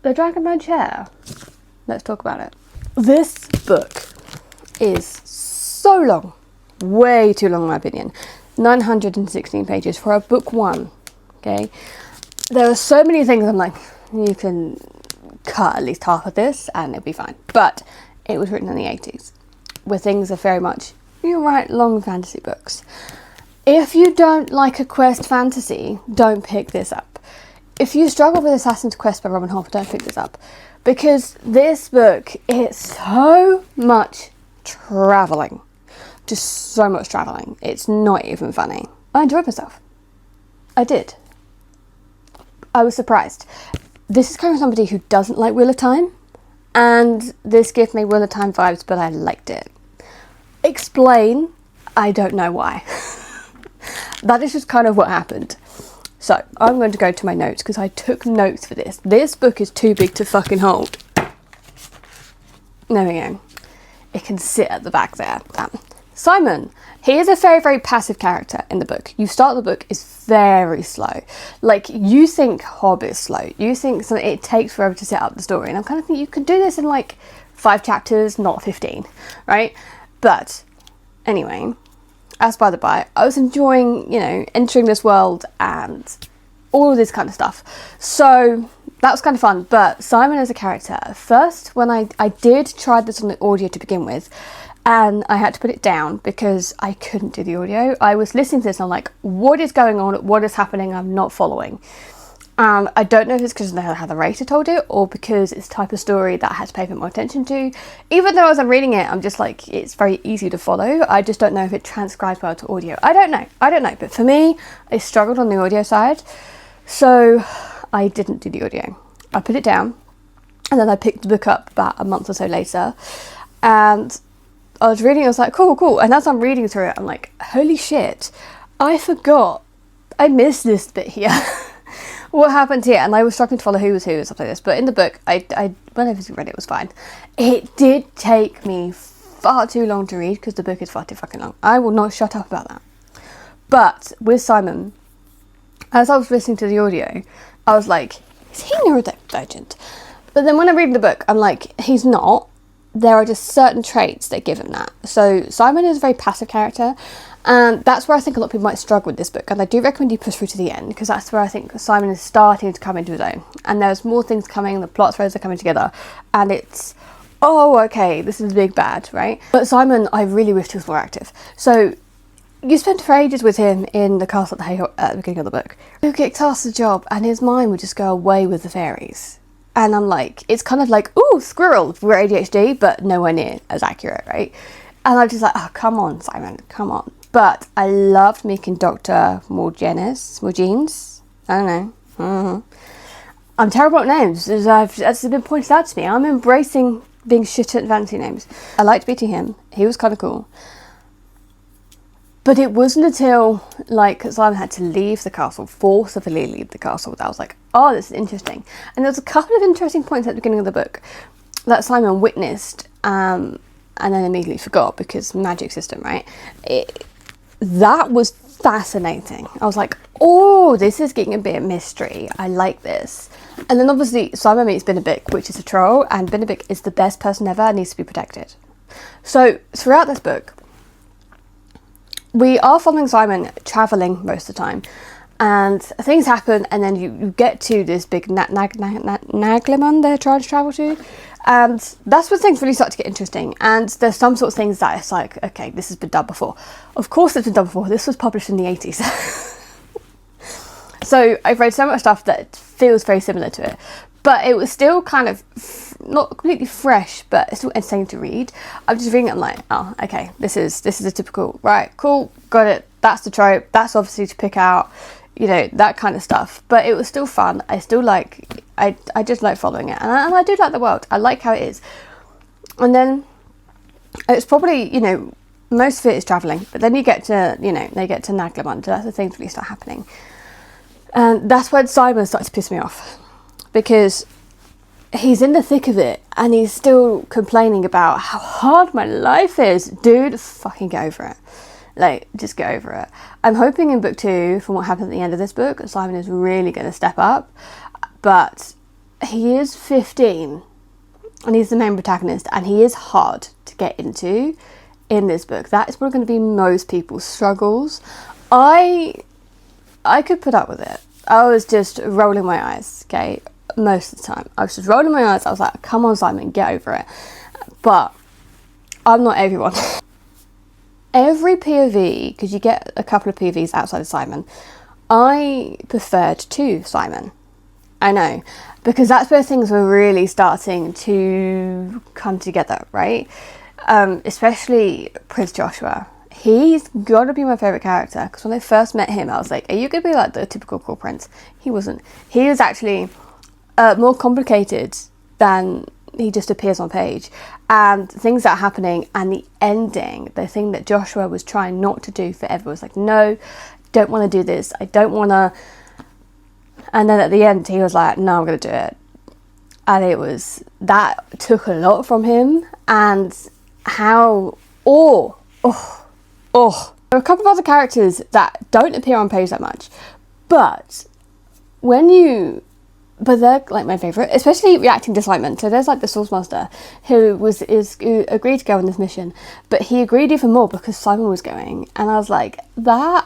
The Dragonbone Chair. Let's talk about it. This book is so long. Way too long in my opinion. 916 pages for a book one. Okay. There are so many things I'm like, you can cut at least half of this and it'll be fine. But it was written in the 80s. Where things are very much, you write long fantasy books. If you don't like a quest fantasy, don't pick this up. If you struggle with Assassin's Quest by Robin Hobb, don't pick this up. Because this book is so much travelling. Just so much travelling. It's not even funny. I enjoyed myself. I did. I was surprised. This is kind of somebody who doesn't like Wheel of Time. And this gave me Wheel of Time vibes, but I liked it. Explain, I don't know why. That is just kind of what happened. So, I'm going to go to my notes because I took notes for this. This book is too big to fucking hold. There we go. It can sit at the back there. Simon, he is a very, very passive character in the book. You start the book, it's very slow. Like, you think Hobb is slow. You think it takes forever to set up the story. And I'm kind of thinking you can do this in like 5 chapters, not 15, right? But, anyway, as by the by, I was enjoying, you know, entering this world and all of this kind of stuff. So that was kind of fun. But Simon as a character, first when I did try this on the audio to begin with, and I had to put it down because I couldn't do the audio. I was listening to this and I'm like, what is going on? What is happening? I'm not following. I don't know if it's because of how the writer told it or because it's the type of story that I had to pay a bit more attention to. Even though as I'm reading it, I'm just like, it's very easy to follow. I just don't know if it transcribes well to audio. I don't know. But for me, I struggled on the audio side. So I didn't do the audio. I put it down and then I picked the book up about a month or so later. And I was reading, I was like, cool. And as I'm reading through it, I'm like, holy shit, I forgot. I missed this bit here. What happened here? And I was struggling to follow who was who and stuff like this. But in the book, I whenever you read it, it was fine. It did take me far too long to read because the book is far too fucking long. I will not shut up about that. But with Simon, as I was listening to the audio, I was like, is he neurodivergent? But then when I read the book, I'm like, he's not. There are just certain traits that give him that. So Simon is a very passive character. And that's where I think a lot of people might struggle with this book. And I do recommend you push through to the end because that's where I think Simon is starting to come into his own. And there's more things coming, the plot threads are coming together. And it's, oh, okay, this is big bad, right? But Simon, I really wished he was more active. So you spend for ages with him in the castle at the beginning of the book. He would get tasked the job and his mind would just go away with the fairies. And I'm like, it's kind of like, ooh, squirrel, we're ADHD, but nowhere near as accurate, right? And I'm just like, oh, come on, Simon, come on. But I loved meeting Dr. Morgenes. I don't know. Mm-hmm. I'm terrible at names, as has been pointed out to me. I'm embracing being shit at fancy names. I liked meeting him. He was kind of cool. But it wasn't until, like, Simon had to leave the castle, forcibly leave the castle, that I was like, oh, this is interesting. And there was a couple of interesting points at the beginning of the book that Simon witnessed, and then immediately forgot because magic system, right? That was fascinating. I was like, oh, this is getting a bit of mystery. I like this. And then obviously Simon meets Binnabic, which is a troll, and Binnabic is the best person ever and needs to be protected. So throughout this book, we are following Simon travelling most of the time. And things happen, and then you get to this big Nagleman they're trying to travel to. And that's when things really start to get interesting. And there's some sort of things that it's like, okay, this has been done before. Of course it's been done before. This was published in the 80s. So I've read so much stuff that feels very similar to it. But it was still kind of, not completely fresh, but it's still entertaining to read. I'm just reading it, I'm like, oh, okay, this is a typical, right, cool, got it. That's the trope. That's obviously to pick out, you know, that kind of stuff. But it was still fun. I still like, I just like following it. And I do like the world. I like how it is. And then it's probably, you know, most of it is travelling. But then you get to, you know, they get to Nagleman. So that's the things really start happening. And that's when Simon started to piss me off. Because he's in the thick of it. And he's still complaining about how hard my life is. Dude, fucking get over it. Like, just get over it. I'm hoping in book 2, from what happens at the end of this book, Simon is really going to step up. But he is 15 and he's the main protagonist, and he is hard to get into in this book. That is probably going to be most people's struggles. I could put up with it. I was just rolling my eyes, okay, most of the time. I was just rolling my eyes. I was like, come on, Simon, get over it. But I'm not everyone. Every POV, because you get a couple of POVs outside of Simon, I preferred to Simon. I know, because that's where things were really starting to come together, right? Especially Prince Joshua. He's got to be my favourite character, because when I first met him, I was like, are you going to be like the typical cool prince? He wasn't. He was actually more complicated than he just appears on page. And things that are happening, and the ending, the thing that Joshua was trying not to do forever, was like, no, don't want to do this. I don't want to. And then at the end, he was like, no, I'm going to do it. And it was, that took a lot from him. And how, there are a couple of other characters that don't appear on page that much. But they're like my favourite, especially reacting to Simon. So there's like the Sourcemaster who agreed to go on this mission, but he agreed even more because Simon was going. And I was like, my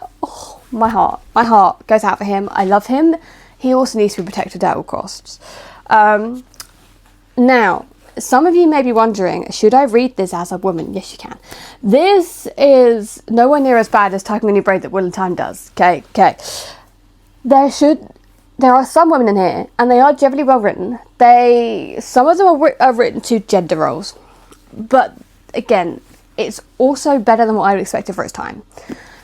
heart goes out for him. I love him. He also needs to be protected at all costs. Now, some of you may be wondering, should I read this as a woman? Yes, you can. This is nowhere near as bad as Typing on Your Brain that Will and Time does. Okay. There are some women in here, and they are generally well written. Some of them are written to gender roles, but again, it's also better than what I would expect for its time.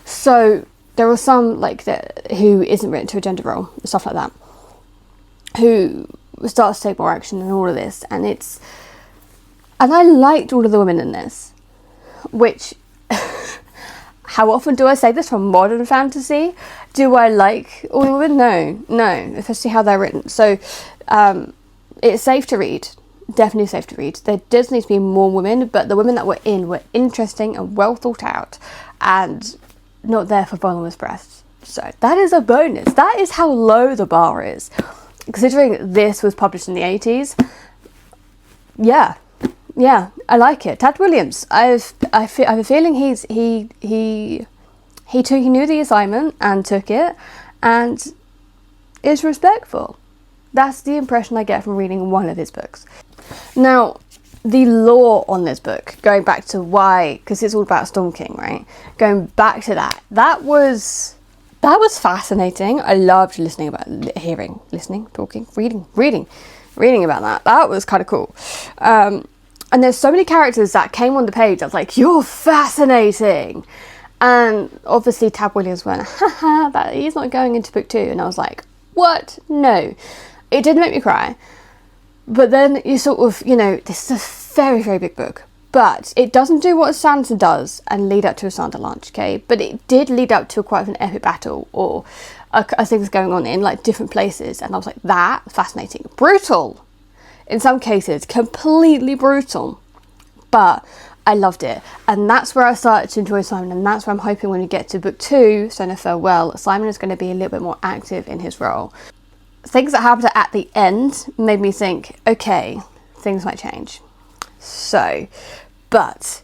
So there are some like that who isn't written to a gender role, stuff like that, who starts to take more action and all of this, and I liked all of the women in this, which. How often do I say this from modern fantasy? Do I like all the women? No, especially how they're written. So it's safe to read, definitely safe to read. There does need to be more women, but the women that were in were interesting and well thought out and not there for voluminous breasts. So that is a bonus. That is how low the bar is. Considering this was published in the 80s, yeah, I like it. Tad Williams. I have a feeling he knew the assignment and took it, and is respectful. That's the impression I get from reading one of his books. Now, the lore on this book, going back to why, because it's all about Storm King, right? Going back to that was fascinating. I loved reading about that. That was kind of cool. And there's so many characters that came on the page. I was like, you're fascinating. And obviously Tab Williams went, that he's not going into book 2. And I was like, what? No. It did make me cry. But then you sort of, this is a very, very big book. But it doesn't do what Sansa does and lead up to a Santa launch, okay? But it did lead up to quite an epic battle or things going on in like different places. And I was like, that fascinating. Brutal. In some cases, completely brutal, but I loved it. And that's where I started to enjoy Simon, and that's where I'm hoping when we get to book 2, Stone of Farewell, Simon is going to be a little bit more active in his role. Things that happened at the end made me think, okay, things might change. So, but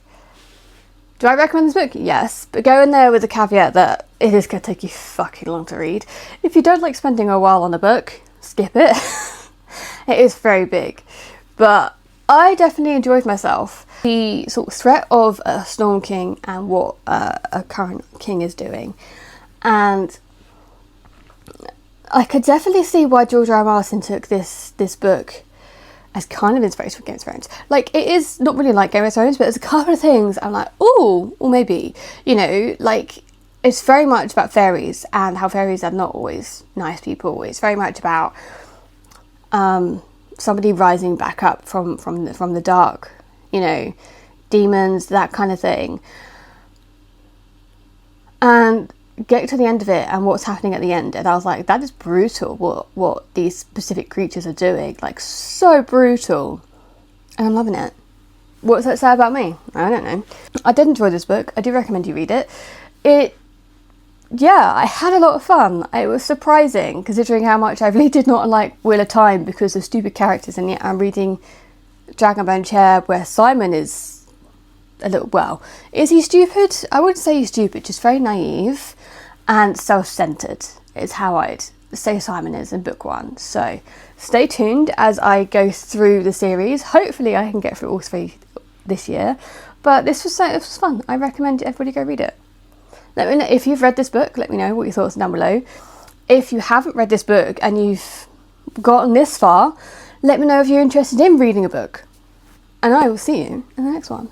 do I recommend this book? Yes, but go in there with the caveat that it is going to take you fucking long to read. If you don't like spending a while on a book, skip it. It is very big, but I definitely enjoyed myself. The sort of threat of a Storm King and what a current king is doing, and I could definitely see why George R. R. Martin took this book as kind of inspiration for Game of Thrones. Like, it is not really like Game of Thrones, but there's a couple of things I'm like, oh, or maybe, like, it's very much about fairies and how fairies are not always nice people. It's very much about somebody rising back up from the dark, demons, that kind of thing, and get to the end of it and what's happening at the end, and I was like, that is brutal what these specific creatures are doing, like so brutal, and I'm loving it. What does that say about me? I don't know. I did enjoy this book. I do recommend you read it. It yeah, I had a lot of fun. It was surprising, considering how much I really did not like Wheel of Time because of stupid characters, and yet I'm reading Dragonbone Chair where Simon is a little, well, is he stupid? I wouldn't say he's stupid, just very naive and self-centered is how I'd say Simon is in book 1. So stay tuned as I go through the series. Hopefully I can get through all 3 this year, but this was fun. I recommend everybody go read it. Let me know if you've read this book. Let me know what your thoughts are down below. If you haven't read this book and you've gotten this far, let me know if you're interested in reading a book. And I will see you in the next one.